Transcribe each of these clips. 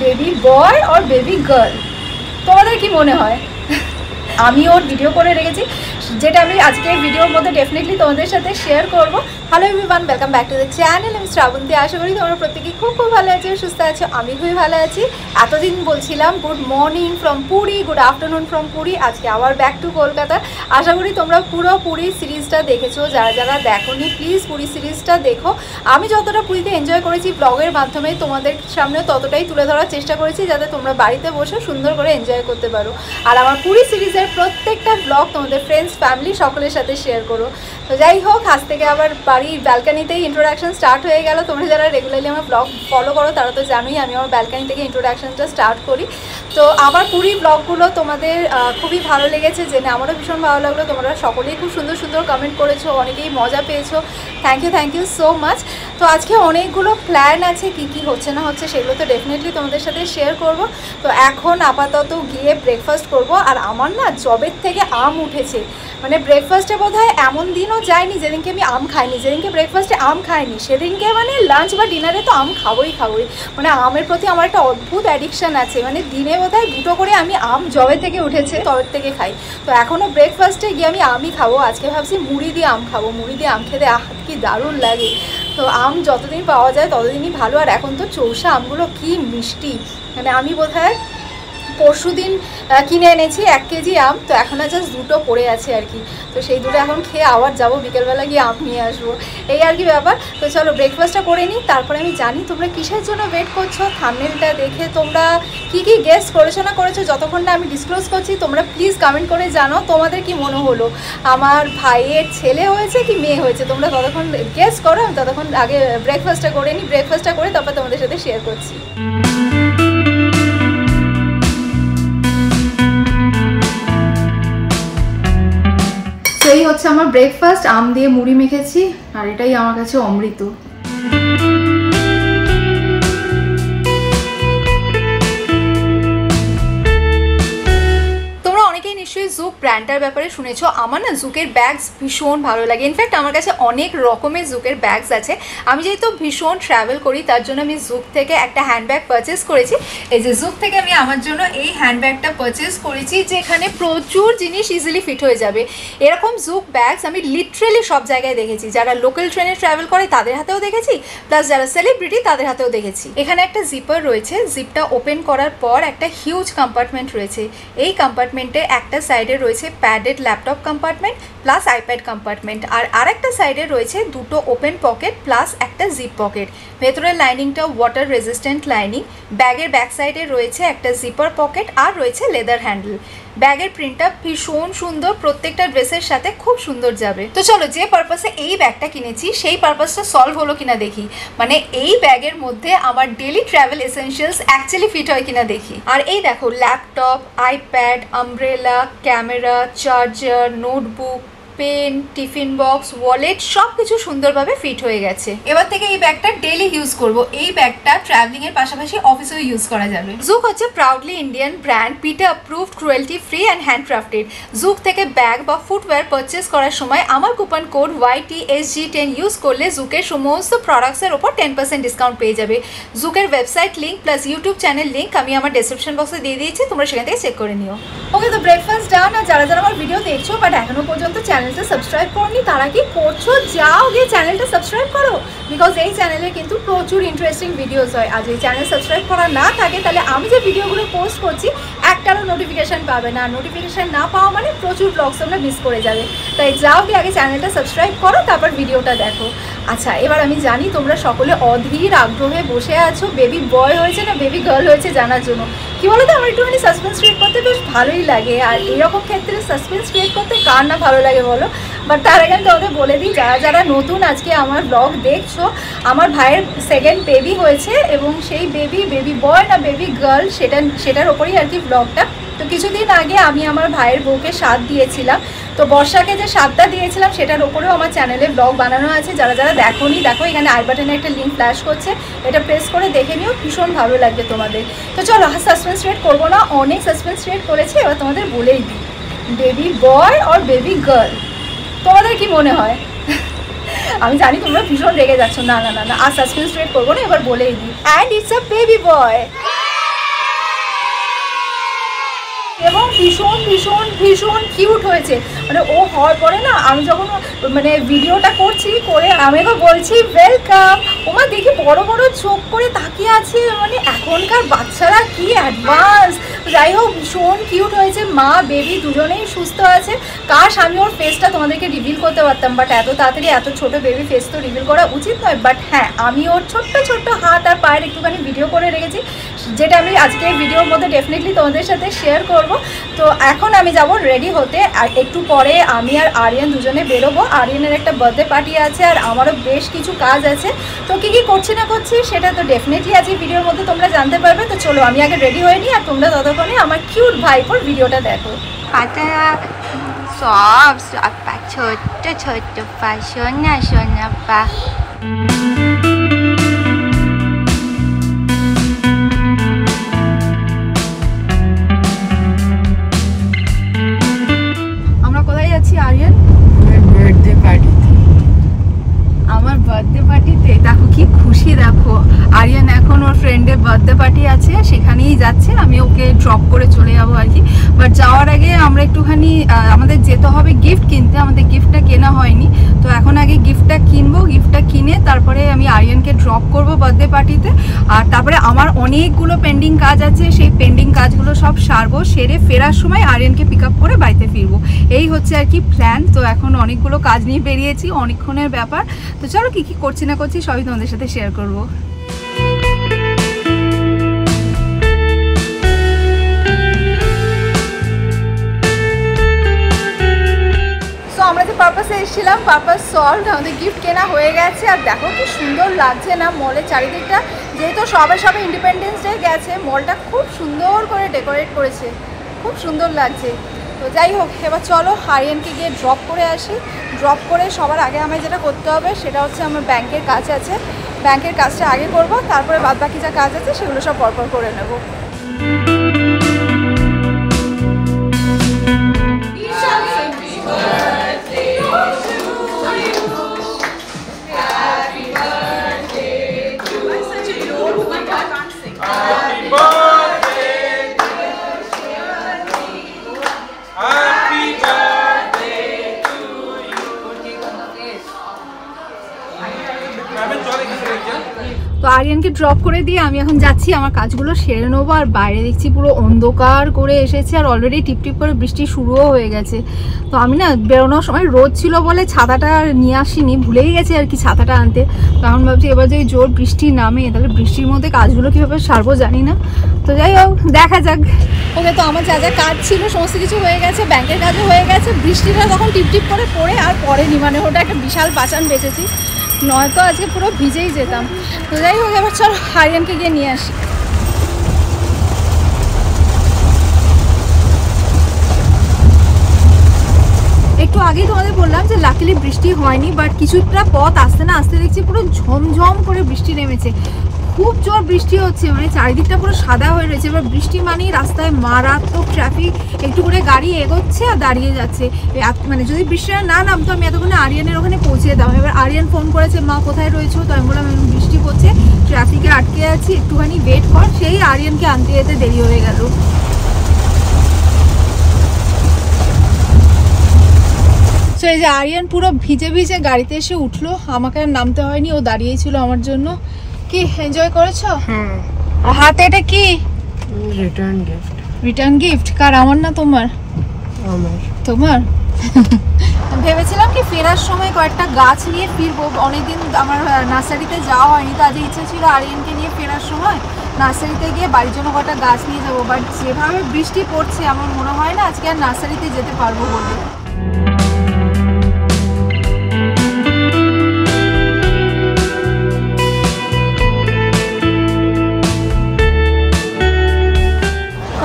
Baby boy or baby girl? তোমাদের কি মনে হয়? আমি ওর ভিডিও করে রেখেছি, যেটা আমি আজকে ভিডিওর মধ্যে ডেফিনেটলি তোমাদের সাথে শেয়ার করব। Hello everyone, welcome back to the channel. আমি শ্রাবন্তী। আশা করি তোমরা প্রত্যেকেই খুব ভালো আছো, সুস্থ আছো। আমি খুবই ভালো আছি। এতদিন বলছিলাম good morning from Puri, good afternoon from Puri, আজকে আবার ব্যাক টু কলকাতা। আশা করি তোমরা পুরো পুরী সিরিজটা দেখেছো। যারা যারা দেখোনি প্লিজ পুরী সিরিজটা দেখো। আমি যতটা পুরীতে এনজয় করেছি ব্লগের মাধ্যমে তোমাদের সামনে ততটাই তুলে ধরার চেষ্টা করেছি, যাতে তোমরা বাড়িতে বসে সুন্দর করে এনজয় করতে পারো। আর আমার পুরী সিরিজের প্রত্যেকটা ব্লগ তোমাদের ফ্রেন্ডস ফ্যামিলি সকলের সাথে শেয়ার করো। তো যাই হোক, আজ থেকে আবার বাড়ির ব্যালকানিতেই ইন্ট্রোডাকশন স্টার্ট হয়ে গেল। তোমরা যারা রেগুলারলি আমার ব্লগ ফলো করো তারা তো জানোই আমি আমার ব্যালকানি থেকে ইন্ট্রোডাকশনটা স্টার্ট করি। তো আমার পুরী ব্লগগুলো তোমাদের খুবই ভালো লেগেছে জেনে, আমারও ভীষণ ভালো লাগলো। তোমরা সকলেই খুব সুন্দর সুন্দর কমেন্ট করেছো, অনেকেই মজা পেয়েছো। Thank you so much. তো আজকে অনেকগুলো প্ল্যান আছে, কি কি হচ্ছে না হচ্ছে সেগুলো তো ডেফিনেটলি তোমাদের সাথে শেয়ার করব। তো এখন আপাতত গিয়ে ব্রেকফাস্ট করব। আর আমার না জবের থেকে আম উঠেছে, মানে ব্রেকফাস্টে বোধহয় এমন দিনও যায়নি যেদিনকে আমি আম খাইনি। যেদিনকে ব্রেকফাস্টে আম খাইনি সেদিনকে মানে লাঞ্চ বা ডিনারে তো আম খাবোই। মানে আমের প্রতি আমার একটা অদ্ভুত অ্যাডিকশান আছে, মানে দিনে বোধহয় 2টো করে আমি আম জবে থেকে উঠেছে তবের থেকে খাই। তো এখনও ব্রেকফাস্টে গিয়ে আমি আমই খাবো। আজকে ভাবছি মুড়ি দিয়ে আম খাবো। মুড়ি দিয়ে আম খেতে কি দারুণ লাগে। তো আম যতদিন পাওয়া যায় ততদিনই ভালো। আর এখন তো চৌষা আমগুলো কি মিষ্টি, মানে আমি বোধহয় পরশু দিন কিনে এনেছি 1 কেজি আম, তো এখনও জাস্ট 2টো পড়ে আছে আর কি। তো সেই 2টো এখন খেয়ে আবার যাবো, বিকেলবেলা গিয়ে আম নিয়ে আসবো, এই আর কি ব্যাপার। তো চলো ব্রেকফাস্টটা করে নিই। তারপরে আমি জানি তোমরা কিসের জন্য ওয়েট করছো। থাম্বনেলটা দেখে তোমরা কি গেস করেছো না করেছো, যতক্ষণ না আমি ডিসক্লোজ করছি তোমরা প্লিজ কমেন্ট করে জানো তোমাদের কি মনে হলো, আমার ভাইয়ের ছেলে হয়েছে কি মেয়ে হয়েছে। তোমরা ততক্ষণ গেস করো, আমি ততক্ষণ আগে ব্রেকফাস্টটা করে নিই। ব্রেকফাস্টটা করে তারপর তোমাদের সাথে শেয়ার করছি। এই হচ্ছে আমার ব্রেকফাস্ট। আম দিয়ে মুড়ি মেখেছি, আর এটাই আমার কাছে অমৃত। নিশ্চয়ই জুক ব্র্যান্ডটার ব্যাপারে শুনেছো। আমার না জুকের ব্যাগস ভীষণ ভালো লাগে। ইনফ্যাক্ট আমার কাছে অনেক রকমের জুকের ব্যাগস আছে। আমি যেহেতু ভীষণ ট্রাভেল করি তার জন্য আমি জুক থেকে একটা হ্যান্ডব্যাগ পারচেস করেছি। এই যে জুক থেকে আমি আমার জন্য এই হ্যান্ডব্যাগটা পারচেস করেছি, যেখানে প্রচুর জিনিস ইজিলি ফিট হয়ে যাবে। এরকম জুক ব্যাগস আমি লিটারেলি সব জায়গায় দেখেছি। যারা লোকাল ট্রেনে ট্রাভেল করে তাদের হাতেও দেখেছি, প্লাস যারা সেলিব্রিটি তাদের হাতেও দেখেছি। এখানে একটা জিপার রয়েছে, জিপটা ওপেন করার পর একটা হিউজ কম্পার্টমেন্ট রয়েছে। এই কম্পার্টমেন্টে একটা সাইডে রয়েছে padded laptop compartment plus iPad compartment, আর আরেকটা সাইডে রয়েছে 2টো ওপেন পকেট প্লাস একটা জিপ পকেট। ভেতরের লাইনিংটা ওয়াটার রেজিস্ট্যান্ট লাইনিং। ব্যাগের ব্যাক সাইডে রয়েছে একটা জিপার পকেট আর রয়েছে লেদার হ্যান্ডেল। ব্যাগের প্রিন্টটা ভীষণ সুন্দর, প্রত্যেকটা ড্রেসের সাথে খুব সুন্দর যাবে। তো চলো যে পারপাসে এই ব্যাগটা কিনেছি সেই পারপাসটা সলভ হলো কিনা দেখি, মানে এই ব্যাগের মধ্যে আমার daily travel essentials actually fit হয় কিনা দেখি। আর এই দেখো laptop, iPad, umbrella, camera, charger, notebook, pen, tiffin box, wallet সব কিছু সুন্দরভাবে ফিট হয়ে গেছে। এবার থেকে এই ব্যাগটা ডেলি ইউজ করব। এই ব্যাগটা ট্রাভেলিং এর পাশাপাশি অফিসেও ইউজ করা যাবে। জুক হচ্ছে proudly Indian brand, PETA approved, cruelty free and handcrafted. Zouk থেকে ব্যাগ বা ফুটওয়্যার পারচেস করার সময় আমার কুপন কোড YTSG10 ইউজ করলে জুকের সমস্ত প্রোডাক্টসের ওপর 10% ডিসকাউন্ট পেয়ে যাবে। জুকের website link plus YouTube channel link আমি আমার ডেসক্রিপশন বক্সে দিয়ে দিয়েছি, তোমরা সেখান থেকে চেক করে নিও। ওকে, তো ব্রেকফাস্ট ডান। আর যারা যারা আমার ভিডিও দেখছো বাট এখনো পর্যন্ত চ্যানেলটা সাবস্ক্রাইব করনি তারা কি করছো, যাও গিয়ে চ্যানেলটা সাবস্ক্রাইব করো, বিকজ এই চ্যানেলে কিন্তু প্রচুর ইন্টারেস্টিং ভিডিওস হয়। আর যদি চ্যানেল সাবস্ক্রাইব করা না থাকে তাহলে আমি যে ভিডিওগুলো পোস্ট করছি একটারও নোটিফিকেশান পাবে না। নোটিফিকেশান না পাওয়া মানে প্রচুর ব্লগস তোমরা মিস করে যাবে। তাই যাও গিয়ে আগে চ্যানেলটা সাবস্ক্রাইব করো, তারপর ভিডিওটা দেখো। আচ্ছা, এবার আমি জানি তোমরা সকলে অধীর আগ্রহে বসে আছো বেবি বয় হয়েছে না বেবি গার্ল হয়েছে জানার জন্য। কি বলো তো, আমার একটুখানি সাসপেন্স ক্রিয়েট করতে বেশ ভালোই লাগে। আর এইরকম ক্ষেত্রে সাসপেন্স ক্রিয়েট করতে কার না ভালো লাগে বলো। বাট তার আগে আমি তোমাদের বলে দিই, যারা যারা নতুন আজকে আমার ব্লগ দেখছো, আমার ভাইয়ের 2nd বেবি হয়েছে এবং সেই বেবি বয় না বেবি গার্ল সেটার ওপরেই আর কি ব্লগটা। তো কিছুদিন আগে আমি আমার ভাইয়ের বউকে সাধ দিয়েছিলাম। তো বর্ষাকে যে সাধটা দিয়েছিলাম সেটার ওপরেও আমার চ্যানেলে ব্লগ বানানো আছে। যারা যারা দেখোনি দেখো, এখানে আই বাটনে একটা লিঙ্ক ফ্ল্যাশ করছে, এটা প্রেস করে দেখে নিও, ভীষণ ভালো লাগবে তোমাদের। তো চলো সাসপেন্স ক্রিয়েট করবো না, অনেক সাসপেন্স ক্রিয়েট করেছি, এবার তোমাদের বলেই দিই baby boy or baby girl, তোমাদের কি মনে হয়? আমি জানি তোমরা ভীষণ রেগে যাচ্ছ। না না না না, আর সাসপেন্স ক্রিয়েট করবো না, এবার বলেই দিই। অ্যান্ড ইটস আ বেবি বয়। এবং ভীষণ ভীষণ ভীষণ কিউট হয়েছে। মানে ও হওয়ার পরে না আমি যখন মানে ভিডিওটা করে আমি তো বলছি ওয়েলকাম, ওমা দেখি বড় বড় চোখ করে তাকিয়ে আছে। মানে এখনকার বাচ্চারা কি অ্যাডভান্স। যাই হোক ভীষণ কিউট হয়েছে, মা বেবি দুজনেই সুস্থ আছে। কাশ আমি ওর ফেসটা তোমাদেরকে রিভিল করতে পারতাম, বাট এত তাড়াতাড়ি এত ছোট বেবি ফেস তো রিভিল করা উচিত নয়। বাট হ্যাঁ, আমি ওর ছোট্ট ছোট্ট হাত আর পায়ের একটুখানি ভিডিও করে রেখেছি, যেটা আমি আজকের ভিডিওর মধ্যে ডেফিনেটলি তোমাদের সাথে শেয়ার করব। তো এখন আমি যাব রেডি হতে, আর একটু পরে আমি আর আরিয়ান দুজনে বেরোবো। আরিয়ানের একটা বার্থডে পার্টি আছে আর আমারও বেশ কিছু কাজ আছে। তো কী কী করছি না করছি সেটা তো ডেফিনেটলি আজকে ভিডিওর মধ্যে তোমরা জানতে পারবে। তো চলো আমি আগে রেডি হয়ে নিই, আর তোমরা ততক্ষণে আমার কিউট ভাইপোর ভিডিওটা দেখো। সব পা ছোট্ট ছোট্ট পা, সোনা সোনা পা। আমরা কোথায় যাচ্ছি আরিয়ান? বার্থডে পার্টিতে। আমার বার্থডে পার্টিতে দেখো কি খুশি। দেখো আরিয়ান এখন ওর ফ্রেন্ডের বার্থডে পার্টি আছে, সেখানেই যাচ্ছে। আমি ওকে ড্রপ করে চলে যাবো আর কি। বাট যাওয়ার আগে আমরা একটুখানি আমাদের যেতে হবে গিফট কিনতে। আমাদের গিফটটা কেনা হয়নি, তো এখন আগে গিফটটা কিনবো। গিফটটা কিনে তারপরে আমি আরিয়ানকে ড্রপ করবো বার্থডে পার্টিতে। আর তারপরে আমার অনেকগুলো পেন্ডিং কাজ আছে, সেই পেন্ডিং কাজগুলো সব সারবো। সেরে ফেরার সময় আরিয়ানকে পিক আপ করে বাড়িতে ফিরবো। এই হচ্ছে আর কি প্ল্যান। তো এখন অনেকগুলো কাজ নিয়ে বেরিয়েছি, অনেকক্ষণের ব্যাপার। তো চলো কী কী করছি না করছি সবই তোমাদের সাথে শেয়ার করবো। আমরা যে পারপাসে এসেছিলাম, পারপাস সলভ, আমাদের গিফট কেনা হয়ে গেছে। আর দেখো কি সুন্দর লাগছে না মলের চারিদিকটা। যেহেতু সবে ইন্ডিপেন্ডেন্স ডে গেছে, মলটা খুব সুন্দর করে ডেকোরেট করেছে, খুব সুন্দর লাগছে। তো যাই হোক, এবার চলো আরিয়ানকে গিয়ে ড্রপ করে আসি। ড্রপ করে সবার আগে আমায় যেটা করতে হবে সেটা হচ্ছে আমার ব্যাংকের কাজ আছে। ব্যাংকের কাজটা আগে করব, তারপরে বাদ বাকি যা কাজ আছে সেগুলো সব পরপর করে নেব। তো আরিয়ানকে ড্রপ করে দিয়ে আমি এখন যাচ্ছি আমার কাজগুলো সেরে নেবো। আর বাইরে দেখছি পুরো অন্ধকার করে এসেছে, আর অলরেডি টিপটিপ করে বৃষ্টি শুরুও হয়ে গেছে। তো আমি না বেরোনোর সময় রোদ ছিল বলে ছাতাটা নিয়ে আসিনি, ভুলেই গেছি আর কি ছাতাটা আনতে। তখন ভাবছি এবার যদি জোর বৃষ্টি নামে তাহলে বৃষ্টির মধ্যে কাজগুলো কীভাবে সারবো জানি না। তো যাই হোক, দেখা যাক। ওকে, তো আমার যা যা কাজ ছিল সমস্ত কিছু হয়ে গেছে, ব্যাংকের কাজও হয়ে গেছে। বৃষ্টিটা তখন টিপটিপ করে পড়ে আর পড়েনি, মানে ওটা একটা বিশাল বাঁচান বেঁচেছি, নয়তো আজকে পুরো ভিজেই যেতাম। তো যাই হোক, এবার চল আরিয়ানকে গিয়ে নিয়ে আসি। একটু আগেই তোমাদের বললাম যে লাকিলি বৃষ্টি হয়নি, বাট কিছুটা পথ আসতে না আসতে দেখছি পুরো ঝমঝম করে বৃষ্টি নেমেছে। খুব জোর বৃষ্টি হচ্ছে, মানে চারিদিকটা পুরো সাদা হয়ে রয়েছে। এবার বৃষ্টি মানেই রাস্তায় মারাত্মক ট্রাফিক, একটু করে গাড়ি এগোচ্ছে আর দাঁড়িয়ে যাচ্ছে। মানে যদি বৃষ্টিটা না নামতো আমি এতক্ষণে আরিয়ানের ওখানে পৌঁছে যেতাম। এবার আরিয়ান ফোন করেছে, মা কোথায় রয়েছো? তো আমি বললাম বৃষ্টি পড়ছে, ট্রাফিকে আটকে আছি, একটুখানি ওয়েট কর। সেই আরিয়ানকে আনতে যেতে দেরি হয়ে গেল। সো এই যে আরিয়ান পুরো ভিজে ভিজে গাড়িতে এসে উঠলো, আমাকে আর নামতে হয়নি, ও দাঁড়িয়েই ছিল আমার জন্য। কি এনজয় করেছো? হাতে এটা কি? Return gift. রিটার্ন গিফট কার? আমার না তোমার? আমার। তোমার? ভেবেছিলাম কি ফেরার সময় কয়েকটা গাছ নিয়ে ফিরবো। অনেকদিন আমার নার্সারিতে যাওয়া হয়নি, তো আজ ইচ্ছে ছিল আরিয়ানকে নিয়ে ফেরার সময় নার্সারিতে গিয়ে বাড়ির জন্য কয়েকটা গাছ নিয়ে যাবো। বাট যেভাবে বৃষ্টি পড়ছে আমার মনে হয় না আজকে আর নার্সারিতে যেতে পারবো বলে।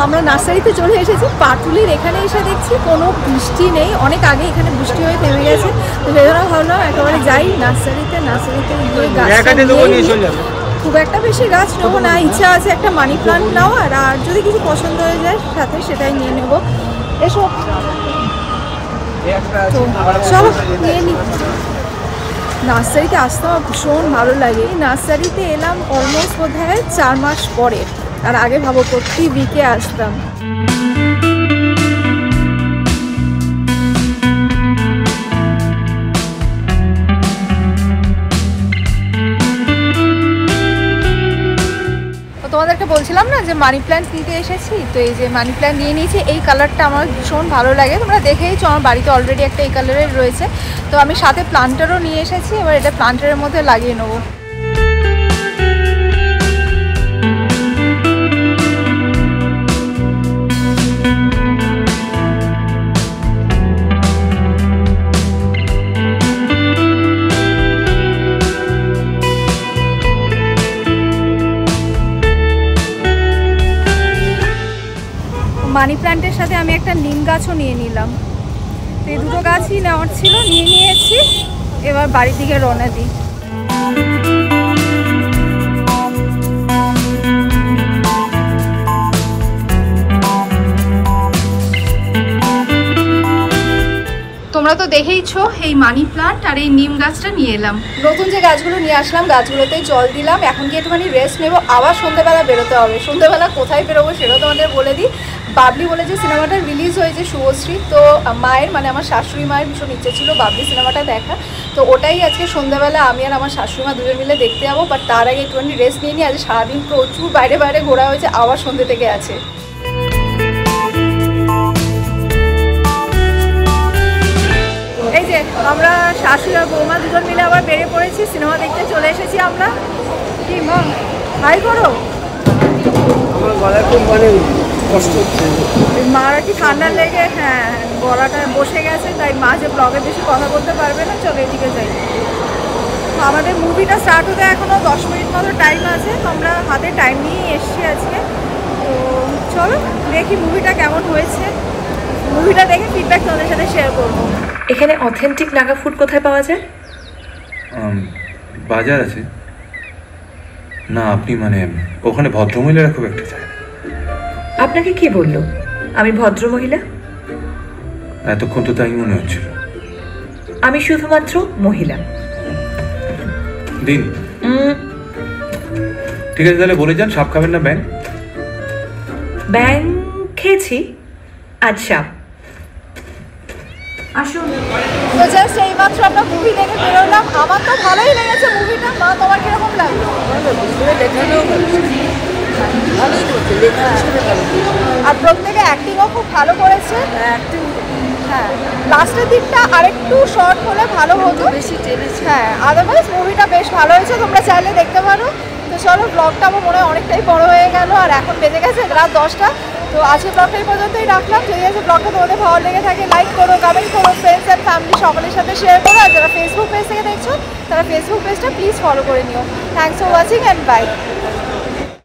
আমরা নার্সারিতে চলে এসেছি, পাটুলির এখানে এসে দেখছি কোনো বৃষ্টি নেই। অনেক আগে এখানে বৃষ্টি হয়ে থেমে গেছে, তো সেজন্য ভাবলাম একেবারে যাই নার্সারিতে গিয়ে গাছ। খুব একটা বেশি গাছ নেবো না, ইচ্ছা আছে একটা মানি প্লান্ট নেওয়ার, আর যদি কিছু পছন্দ হয়ে যায় সাথে সেটাই নিয়ে নেবো। এসব তো চলো নিয়ে নিই। নার্সারিতে আসতে আমার ভীষণ ভালো লাগে। নার্সারিতে এলাম অলমোস্ট বোধহয় 4 মাস পরে, আর আগে ভাবো প্রতি উইকে আসতাম। তোমাদেরকে বলছিলাম না যে মানি প্ল্যান্ট নিতে এসেছি, তো এই যে মানি প্ল্যান্ট নিয়ে নিয়েছি। এই কালারটা আমার ভীষণ ভালো লাগে, তোমরা দেখেইছো আমার বাড়িতে অলরেডি একটা এই কালারের রয়েছে। তো আমি সাথে প্লান্টারও নিয়ে এসেছি, এবার এটা প্লান্টারের মধ্যে লাগিয়ে নেবো। মানি প্ল্যান্টের সাথে আমি একটা নিম গাছও নিয়ে নিলাম। তো এই দুটো গাছই নেওয়ার ছিল, নিয়ে নিয়েছি। এবার বাড়ির দিকে রওনা দিই। তোমরা তো দেখেইছো এই মানি প্লান্ট আর এই নিম গাছটা নিয়ে এলাম। নতুন যে গাছগুলো নিয়ে আসলাম গাছগুলোতে জল দিলাম। এখন কি একটুখানি রেস্ট নেবো, আবার সন্ধ্যেবেলা বেরোতে হবে। সন্ধ্যেবেলা কোথায় বেরোবো সেটাও তোমাদের বলে দিই। বাবলি বলে যে সিনেমাটা রিলিজ হয়েছে শুভশ্রী, তো মায়ের মানে আমার শাশুড়ি মায়ের ভীষণ ইচ্ছে ছিল বাবলি সিনেমাটা দেখা। তো ওটাই আজকে সন্ধ্যাবেলা আমি আর আমার শাশুড়ি মা দুজন মিলে দেখতে যাবো। বাট তার আগে একটুখানি রেস্ট নিয়ে নিই। আজ সারাদিন প্রচুর বাইরে বাইরে ঘোরা হয়েছে, আবার সন্ধ্যে থেকে আছে। এই যে আমরা শাশুড়ি আর বৌমা দুজন মিলে আবার বেরিয়ে পড়েছি, সিনেমা দেখতে চলে এসেছি আমরা। কি মা হাই করো, আমার গলায় খুব মানে কষ্ট হচ্ছে। মার কি ঠান্ডা লেগে হ্যাঁ গলাটা বসে গেছে, তাই মা যে ব্লগে বেশি কথা বলতে পারবে না। চলো এদিকে যাই। আমাদের মুভিটা স্টার্ট হতে এখনও 10 মিনিট মতো টাইম আছে, তো আমরা হাতে টাইম নিয়েই এসছি আজকে। তো চলো দেখি মুভিটা কেমন হয়েছে, মুভিটা দেখে ফিডব্যাক তোমাদের সাথে শেয়ার করবো। এখানে অথেন্টিক নাগা ফুড কোথায় পাওয়া যায়? বাজার আছে না, আপনি মানে ওখানে ভদ্রমহিলারা খুব একটা যায়। আপনাকে কি বললো আমি ভদ্র মহিলা? এতক্ষণ তো তাই মনে হচ্ছিল। আমি শুধুমাত্র মহিলা। দিন ঠিক আছে, তাহলে বলে যান সাপ খাবেন না ব্যাং? ব্যাং খেয়েছি, আজ সাপ। আসুন। তো জাস্ট এইমাত্র আমরা মুভি দেখে বেরোলাম। আমার তো ভালোই লেগেছে মুভিটা। মা তোমার কিরকম লাগলো? আর প্রত্যেকে অ্যাক্টিংও খুব ভালো করেছে। হ্যাঁ লাস্টের দিকটা আরেকটু শর্ট হলে ভালো হতো, বেশি টেনেছে। হ্যাঁ আদারওয়াইজ মুভিটা বেশ ভালো হয়েছে, তোমরা চাইলে দেখতে পারো। তো চলো ব্লগটা আমার মনে হয় অনেকটাই বড় হয়ে গেল, আর এখন বেজে গেছে রাত 10টা। তো আজকে ব্লগটা এই পর্যন্তই রাখলাম। যদি আজকে ব্লগটা তোমাদের ভালো লেগে থাকে লাইক করো, কমেন্ট করো, ফ্রেন্ডস অ্যান্ড ফ্যামিলি সকলের সাথে শেয়ার করো। আর যারা ফেসবুক পেজ থেকে দেখছো তারা ফেসবুক পেজটা প্লিজ ফলো করে নিও। Thanks for watching and by.